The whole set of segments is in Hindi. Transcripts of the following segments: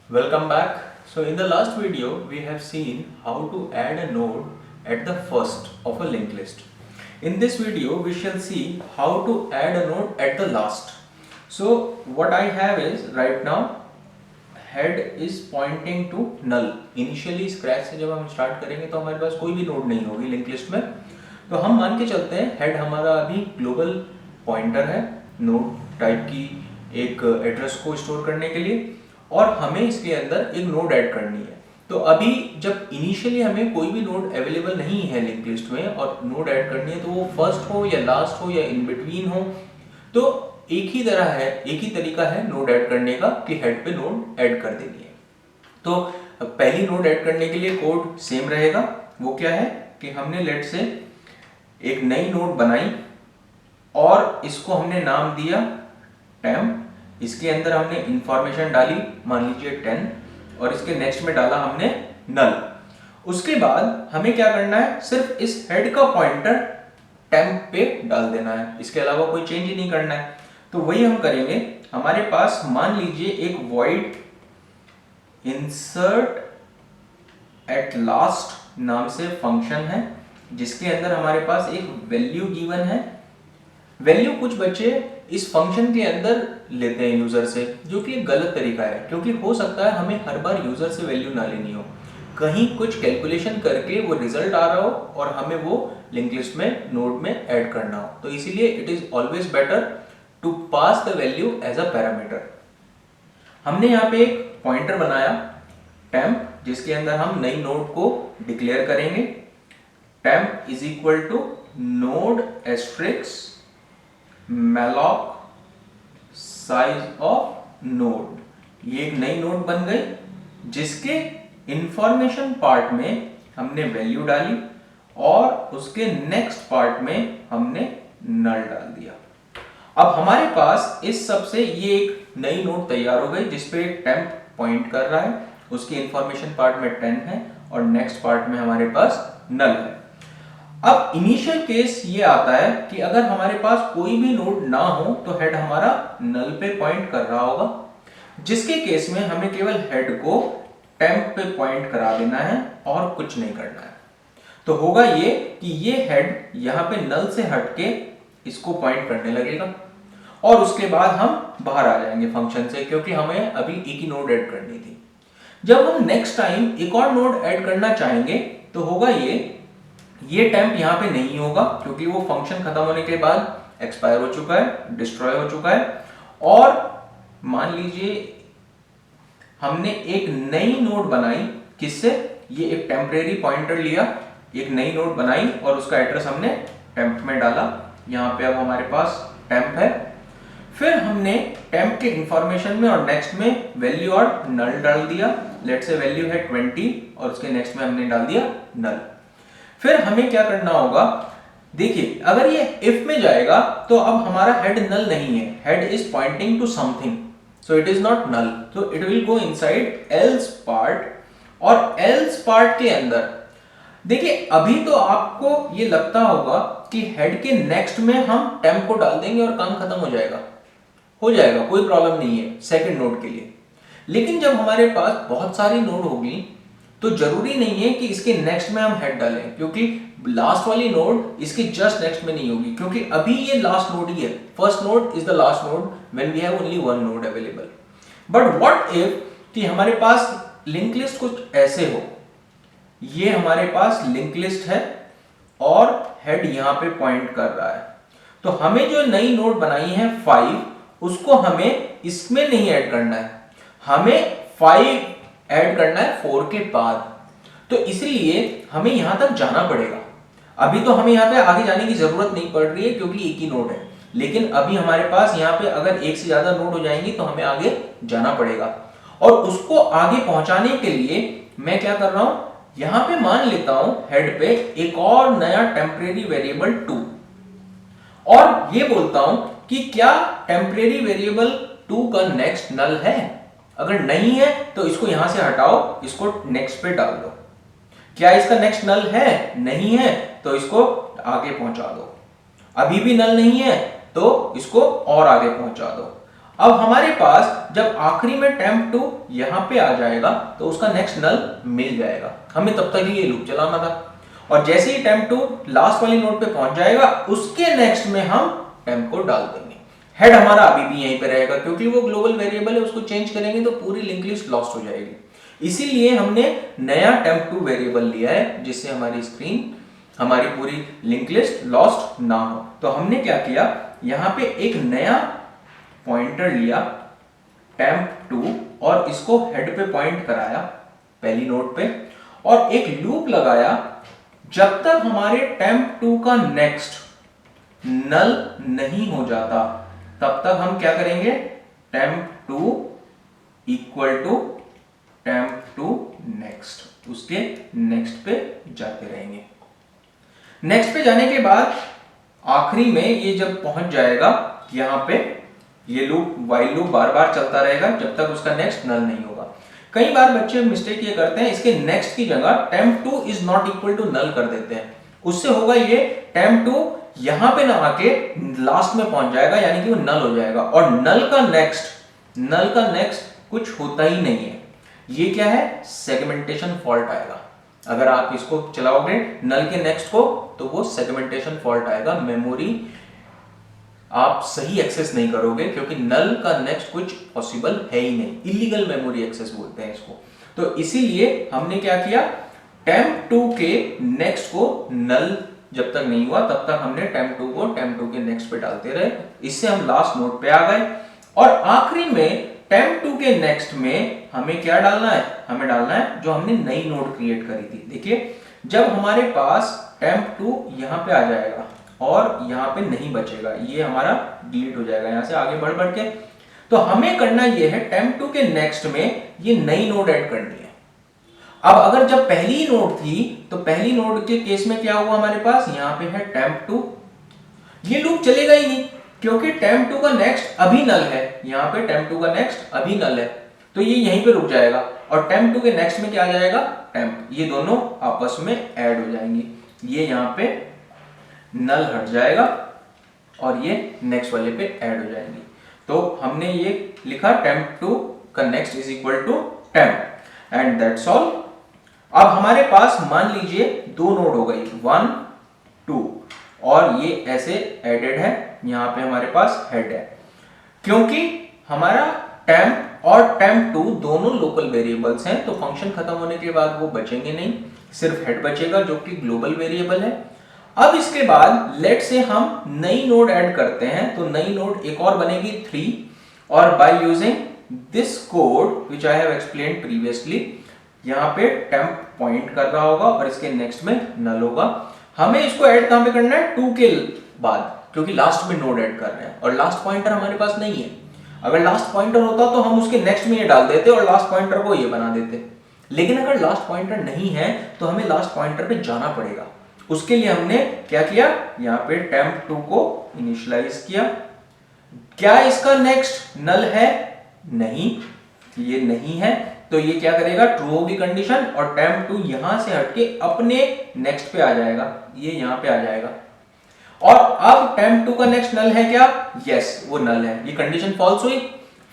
Welcome back. So in the last video we have seen how to add a node at the first of a linked list. In this video we shall see how to add a node at the last. So what I have is right now head is pointing to null. Initially scratch से जब हम स्टार्ट करेंगे तो हमारे पास कोई भी नोड नहीं होगी लिंक लिस्ट में, तो हम मान के चलते हैं हेड हमारा अभी ग्लोबल पॉइंटर है नोड टाइप की एक एड्रेस को स्टोर करने के लिए, और हमें इसके अंदर एक नोड ऐड करनी है। तो अभी जब इनिशियली हमें कोई भी नोड अवेलेबल नहीं है लिंक लिस्ट में और नोड ऐड करनी है, तो वो फर्स्ट हो या लास्ट हो या इन बिटवीन हो, तो एक ही तरह है, एक ही तरीका है नोड ऐड करने का कि हेड पे नोड ऐड कर देनी है। तो पहली नोड ऐड करने के लिए कोड सेम रहेगा। वो क्या है कि हमने लेट से एक नई नोड बनाई और इसको हमने नाम दिया टेम्प। इसके अंदर हमने इंफॉर्मेशन डाली, मान लीजिए 10, और इसके नेक्स्ट में डाला हमने नल। उसके बाद हमें क्या करना है, सिर्फ इस हेड का पॉइंटर टेम्प पे डाल देना है, इसके अलावा कोई चेंज ही नहीं करना है। तो वही हम करेंगे। हमारे पास मान लीजिए एक वॉइड इंसर्ट एट लास्ट नाम से फंक्शन है, जिसके अंदर हमारे पास एक वैल्यू गिवन है। वैल्यू कुछ बच्चे इस फंक्शन के अंदर लेते हैं यूजर से, जो कि एक गलत तरीका है, क्योंकि हो सकता है हमें हर बार यूजर से वैल्यू ना लेनी हो, कहीं कुछ कैलकुलेशन करके वो रिजल्ट आ रहा हो और हमें वो लिंक लिस्ट में नोड में ऐड करना हो। तो इसीलिए it is always better to pass the value as a parameter. हमने यहाँ पे एक पॉइंटर बनाया टेम्प, जिसके अंदर हम नई नोड को डिक्लेयर करेंगे। Temp is equal to node asterisk malloc size of node. ये एक नई नोड बन गई, जिसके इंफॉर्मेशन पार्ट में हमने वैल्यू डाली और उसके नेक्स्ट पार्ट में हमने नल डाल दिया। अब हमारे पास इस सब से ये एक नई नोड तैयार हो गई, जिसपे टेम्प पॉइंट कर रहा है, उसके इंफॉर्मेशन पार्ट में 10 है और नेक्स्ट पार्ट में हमारे पास नल है। अब इनिशियल केस ये आता है कि अगर हमारे पास कोई भी नोड ना हो तो हेड हमारा नल पे पॉइंट कर रहा होगा, जिसके केस में हमें केवल हेड को टेम्प पे पॉइंट करा देना है और कुछ नहीं करना है। तो होगा ये कि ये हेड यहाँ पे नल से हटके इसको पॉइंट करने लगेगा और उसके बाद हम बाहर आ जाएंगे फंक्शन से, क्योंकि हमें अभी एक ही नोड ऐड करनी थी। जब हम नेक्स्ट टाइम एक और नोड ऐड करना चाहेंगे तो होगा ये टेम्प यहाँ पे नहीं होगा, क्योंकि वो फंक्शन खत्म होने के बाद एक्सपायर हो चुका है, डिस्ट्रॉय हो चुका है। और मान लीजिए हमने एक नई नोड बनाई, किससे, ये एक टेम्परेरी पॉइंटर लिया, एक नई नोड बनाई और उसका एड्रेस हमने टेम्प में डाला। यहाँ पे अब हमारे पास टेम्प है। फिर हमने टेम्प के इंफॉर्मेशन में और नेक्स्ट में वैल्यू और नल डाल दिया। लेट से वैल्यू है 20 और उसके नेक्स्ट में हमने डाल दिया नल। फिर हमें क्या करना होगा, देखिए अगर ये इफ में जाएगा तो अब हमारा हेड नल नहीं है, head is pointing to something, so it is not null, तो it will go inside else part. और एल्स पार्ट के अंदर देखिए अभी तो आपको ये लगता होगा कि हेड के नेक्स्ट में हम टेम्प को डाल देंगे और काम खत्म हो जाएगा, कोई प्रॉब्लम नहीं है सेकंड नोड के लिए। लेकिन जब हमारे पास बहुत सारी नोड होगी तो जरूरी नहीं है कि इसके नेक्स्ट में हम हेड डालें, क्योंकि लास्ट वाली नोड इसके जस्ट नेक्स्ट में नहीं होगी, क्योंकि अभी ये लास्ट नोड ही है। First node is the last node when we have only one node available. But what if कि हमारे पास लिंक लिस्ट कुछ ऐसे हो, ये हमारे पास लिंक लिस्ट है और हेड यहां पे पॉइंट कर रहा है, तो हमें जो नई नोड बनाई है 5, उसको हमें इसमें नहीं ऐड करना है, हमें 5 ऐड करना है 4 के बाद। तो इसलिए हमें यहां तक जाना पड़ेगा। अभी तो हमें यहाँ पे आगे जाने की जरूरत नहीं पड़ रही है, क्योंकि एक ही नोड है, लेकिन अभी हमारे पास यहाँ पे अगर एक से ज्यादा नोड हो जाएंगी तो हमें आगे जाना पड़ेगा। और उसको आगे पहुंचाने के लिए मैं क्या कर रहा हूं, यहां पे मान लेता हूं हेड पे एक और नया टेम्परेरी वेरिएबल 2, और ये बोलता हूं कि क्या टेम्परेरी वेरिएबल 2 का नेक्स्ट नल है। अगर नहीं है तो इसको यहां से हटाओ, इसको नेक्स्ट पे डाल दो। क्या इसका नेक्स्ट नल है, नहीं है, तो इसको आगे पहुंचा दो। अभी भी नल नहीं है तो इसको और आगे पहुंचा दो। अब हमारे पास जब आखिरी में temp2 यहां पे आ जाएगा तो उसका नेक्स्ट नल मिल जाएगा। हमें तब तक ये लूप चलाना था, और जैसे ही temp2 लास्ट वाली नोड पे पहुंच जाएगा उसके नेक्स्ट में हम temp को डाल देंगे। हेड हमारा अभी भी यहीं पे रहेगा क्योंकि वो ग्लोबल वेरिएबल है, उसको चेंज करेंगे तो पूरी लिंक लिस्ट लॉस्ट हो जाएगी। इसीलिए हमने नया temp2 वेरिएबल लिया है जिससे हमारी पूरी लिंक लिस्ट लॉस्ट ना हो। तो हमने क्या किया, यहां पे एक नया पॉइंटर लिया temp2 और इसको हेड पे पॉइंट कराया पहली नोड पे, और एक लूप लगाया जब तक हमारे temp2 का नेक्स्ट नल नहीं हो जाता तब तक हम क्या करेंगे, temp2 equal to temp2 next, उसके नेक्स्ट पे जाते रहेंगे। नेक्स्ट पे जाने के बाद आखिरी में ये जब पहुंच जाएगा यहां पे, ये लूप वाइल लूप बार बार चलता रहेगा जब तक उसका नेक्स्ट नल नहीं होगा। कई बार बच्चे मिस्टेक ये करते हैं, इसके नेक्स्ट की जगह temp2 is not equal to null कर देते हैं। उससे होगा ये, temp2 यहां पे ना आके लास्ट में पहुंच जाएगा, यानी कि वो नल हो जाएगा, और नल का नेक्स्ट कुछ होता ही नहीं है। ये क्या है, सेगमेंटेशन फॉल्ट आएगा। अगर आप इसको चलाओगे नल के नेक्स्ट को तो वो सेगमेंटेशन फॉल्ट आएगा, मेमोरी आप सही एक्सेस नहीं करोगे क्योंकि नल का नेक्स्ट कुछ पॉसिबल है ही नहीं, इलीगल मेमोरी एक्सेस बोलते हैं इसको। तो इसीलिए हमने क्या किया, temp2 के नेक्स्ट को नल जब तक नहीं हुआ तब तक हमने temp2 को temp2 के नेक्स्ट पे डालते रहे। इससे हम लास्ट नोड पे आ गए, और आखिरी में temp2 के नेक्स्ट में हमें क्या डालना है, हमें डालना है जो हमने नई नोड क्रिएट करी थी। देखिए जब हमारे पास temp2 यहां पे आ जाएगा और यहां पे नहीं बचेगा, ये हमारा डिलीट हो जाएगा यहां से आगे बढ़ बढ़ के, तो हमें करना ये है temp2 के नेक्स्ट में ये नई नोड ऐड करनी है। अब अगर जब पहली नोड थी तो पहली नोड के केस में क्या हुआ, हमारे पास यहां पे है temp2, ये लूप चलेगा ही नहीं क्योंकि temp2 का नेक्स्ट अभी नल है, यहां पे temp2 का नेक्स्ट अभी नल है, तो ये यहीं पे रुक जाएगा, और temp2 के नेक्स्ट में क्या आ जाएगा, temp, ये दोनों आपस में ऐड हो जाएंगे, ये यहां पे नल हट जाएगा और ये नेक्स्ट वाले पे ऐड हो जाएंगी। तो हमने ये लिखा temp2 का next is equal to temp, and that's all. अब हमारे पास मान लीजिए दो नोड हो गई 1 2, और ये ऐसे एडेड है, यहां पे हमारे पास हेड है, क्योंकि हमारा temp और temp2 दोनों लोकल वेरिएबल्स हैं तो फंक्शन खत्म होने के बाद वो बचेंगे नहीं, सिर्फ हेड बचेगा जो कि ग्लोबल वेरिएबल है। अब इसके बाद लेट से हम नई नोड ऐड करते हैं, तो नई नोड एक और बनेगी 3, और by using this code which I have explained previously, यहाँ पे temp पॉइंट कर रहा होगा और इसके नेक्स्ट में नल होगा। हमें इसको ऐड कहां पे करना है, 2 के बाद, क्योंकि लास्ट में नोड ऐड कर रहे हैं और लास्ट पॉइंटर हमारे पास नहीं है। अगर लास्ट पॉइंटर होता तो हम उसके नेक्स्ट में ये डाल देते और लास्ट पॉइंटर को ये बना देते, लेकिन अगर लास्ट पॉइंटर नहीं है तो हमें लास्ट पॉइंटर पे जाना पड़ेगा। उसके लिए हमने क्या किया, यहाँ पे temp2 को इनिशियलाइज किया। क्या इसका नेक्स्ट नल है, नहीं, ये नहीं है, तो ये क्या करेगा, ट्रू होगी कंडीशन, और temp2 यहां से हटके अपने नेक्स्ट पे आ जाएगा, ये यहां पे आ जाएगा। और अब temp2 का नेक्स्ट नल है क्या, यस वो नल है, ये कंडीशन फॉल्स हुई।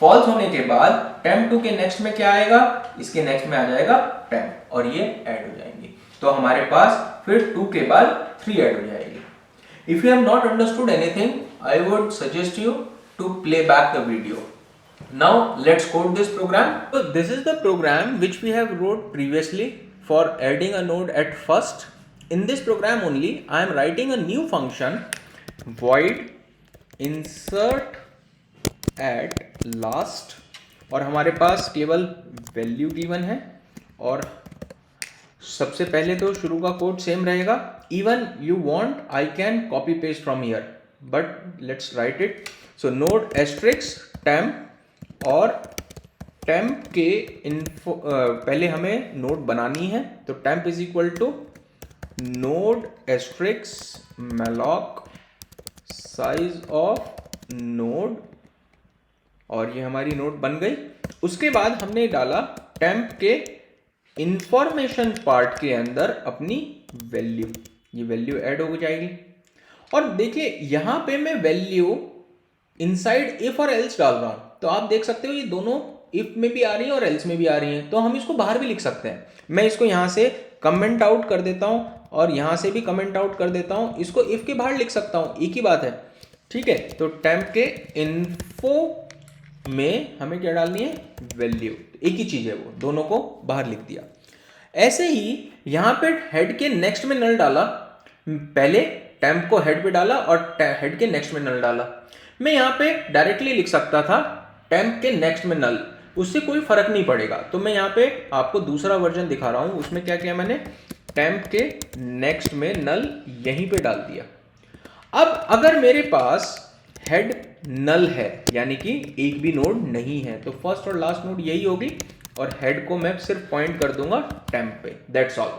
फॉल्स होने के बाद temp2 के नेक्स्ट में क्या आएगा, इसके नेक्स्ट में आ जाएगा temp, और ये ऐड हो जाएंगे, तो हमारे पास फिर 2 के बाद 3 ऐड हो जाएगी। If you have not understood anything, I would suggest you to play back the video. Now let's code this program. So this is the program which we have wrote previously for adding a node at first. In this program only I am writing a new function void insert at last, और हमारे पास केवल वैल्यू गिवन है, और सबसे पहले तो शुरू का कोड सेम रहेगा। Even you want I can copy paste from here, but let's write it. So node asterisk temp, और temp के इन्फो पहले हमें नोड बनानी है, तो temp is equal to node asterisk malloc size of node, और ये हमारी नोड बन गई। उसके बाद हमने डाला temp के इंफॉर्मेशन पार्ट के अंदर अपनी वैल्यू, ये वैल्यू ऐड हो जाएगी। और देखिए यहां पे मैं वैल्यू इनसाइड इफ और एल्स डाल रहा हूं, तो आप देख सकते हो ये दोनों इफ में भी आ रही है और एल्स में भी आ रही हैं, तो हम इसको बाहर भी लिख सकते हैं। मैं इसको यहाँ से कमेंट आउट कर देता हूँ और यहाँ से भी कमेंट आउट कर देता हूँ, इसको इफ के बाहर लिख सकता हूँ, एक ही बात है, ठीक है। तो टेम्प के इन्फो में हमें क्या डालनी है, वैल्यू, एक ही चीज है वो, दोनों को बाहर लिख दिया। ऐसे ही यहाँ पे हेड के नेक्स्ट में नल डाला, पहले टेम्प को हेड पे डाला और हेड के नेक्स्ट में नल डाला। मैं यहाँ पे डायरेक्टली लिख सकता था टेम्प के नेक्स्ट में नल, उससे कोई फर्क नहीं पड़ेगा। तो मैं यहाँ पे आपको दूसरा वर्जन दिखा रहा हूँ, उसमें क्या किया मैंने, टेम्प के नेक्स्ट में नल यहीं पे डाल दिया। अब अगर मेरे पास हेड नल है, यानी कि एक भी नोड नहीं है, तो फर्स्ट और लास्ट नोड यही होगी और हेड को मैं सिर्फ पॉइंट कर दूंगा टेम्प पे, दैट्स ऑल।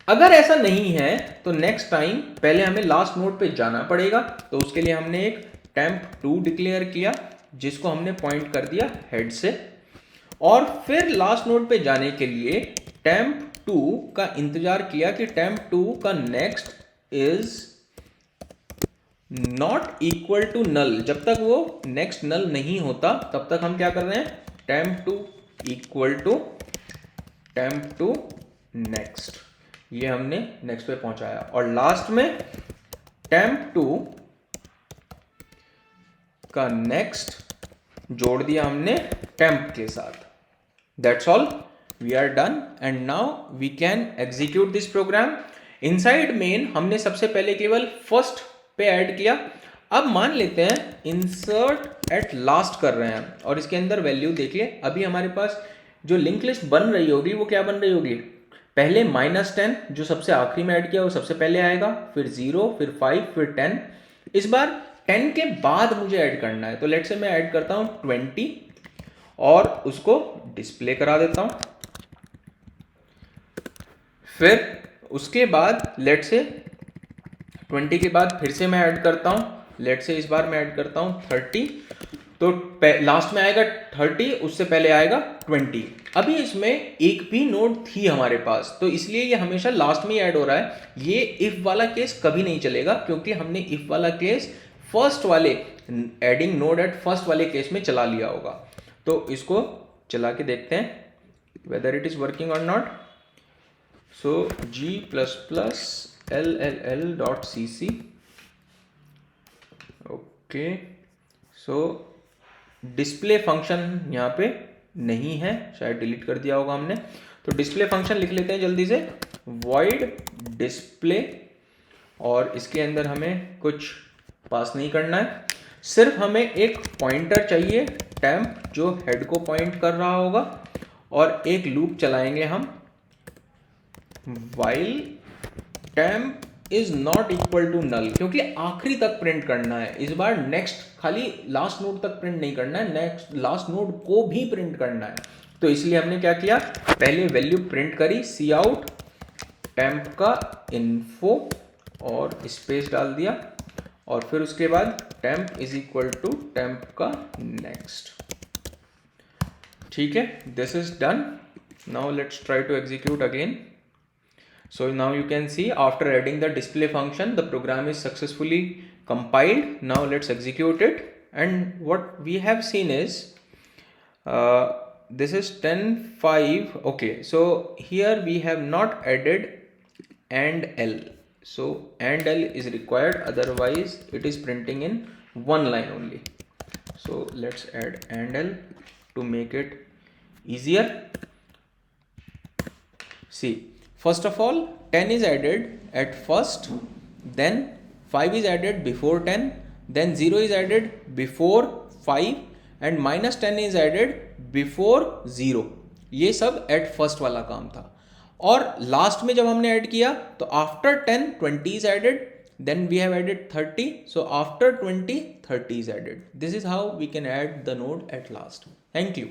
अगर ऐसा नहीं है तो नेक्स्ट टाइम पहले हमें लास्ट नोड पे जाना पड़ेगा, तो उसके लिए हमने एक temp2 डिक्लेयर किया जिसको हमने पॉइंट कर दिया हेड से, और फिर लास्ट नोड पे जाने के लिए temp2 का इंतजार किया कि temp2 का next is not equal to null. जब तक वो नेक्स्ट नल नहीं होता तब तक हम क्या कर रहे हैं, temp2 equal to temp2 next, ये हमने नेक्स्ट पे पहुंचाया, और लास्ट में temp2 का नेक्स्ट जोड़ दिया हमने temp के साथ। That's all, we are done and now we can execute this program. Inside main हमने सबसे पहले केवल फर्स्ट पे ऐड किया। अब मान लेते हैं इंसर्ट एट लास्ट कर रहे हैं और इसके अंदर वैल्यू देखिए, अभी हमारे पास जो लिंक लिस्ट बन रही होगी वो क्या बन रही होगी, पहले -10 जो सबसे आखिरी में ऐड किया वो सबसे पहले आएगा, फिर 0, फिर 5, फिर 10। इस बार 10 के बाद मुझे ऐड करना है, तो लेट से मैं ऐड करता हूं 20 और उसको डिस्प्ले करा देता हूं। फिर उसके बाद लेट से 20 के बाद फिर से मैं ऐड करता हूं, लेट से इस बार मैं ऐड करता हूं 30, तो लास्ट में आएगा 30, उससे पहले आएगा 20। अभी इसमें एक भी नोड थी हमारे पास, तो इसलिए ये हमेशा लास्ट में ही ऐड हो रहा है। ये इफ वाला केस कभी नहीं चलेगा, क्योंकि हमने इफ वाला केस फर्स्ट वाले एडिंग नोड एट फर्स्ट वाले केस में चला लिया होगा। तो इसको चला के देखते हैं वेदर इट इज वर्किंग और not. So g++ll.cc, okay. So display function यहाँ पे नहीं है, शायद डिलीट कर दिया होगा हमने, तो डिस्प्ले फंक्शन लिख लेते हैं जल्दी से, void display, और इसके अंदर हमें कुछ पास नहीं करना है, सिर्फ हमें एक पॉइंटर चाहिए temp जो हेड को पॉइंट कर रहा होगा, और एक लूप चलाएंगे हम while temp is not equal to null, क्योंकि आखिरी तक प्रिंट करना है इस बार, नेक्स्ट खाली लास्ट नोड तक प्रिंट नहीं करना है, नेक्स्ट लास्ट नोड को भी प्रिंट करना है। तो इसलिए हमने क्या किया, पहले वैल्यू प्रिंट करी cout temp का info और स्पेस डाल दिया, और फिर उसके बाद temp is equal to temp का नेक्स्ट। ठीक है, this is done. Now let's try to execute again. So now you can see after adding the display function, the program is successfully compiled. Now let's execute it. And what we have seen is this is 10.5. Okay, so here we have not added and L. So and L is required, otherwise it is printing in one line only. So let's add and L to make it easier. See, first of all 10 is added at first, then 5 is added before 10, then 0 is added before 5 and -10 is added before 0। ये सब at first वाला काम था, और लास्ट में जब हमने ऐड किया तो after 10 20 is added, then we have added 30, so after 20 30 is added। This is how we can add the node at last. Thank you.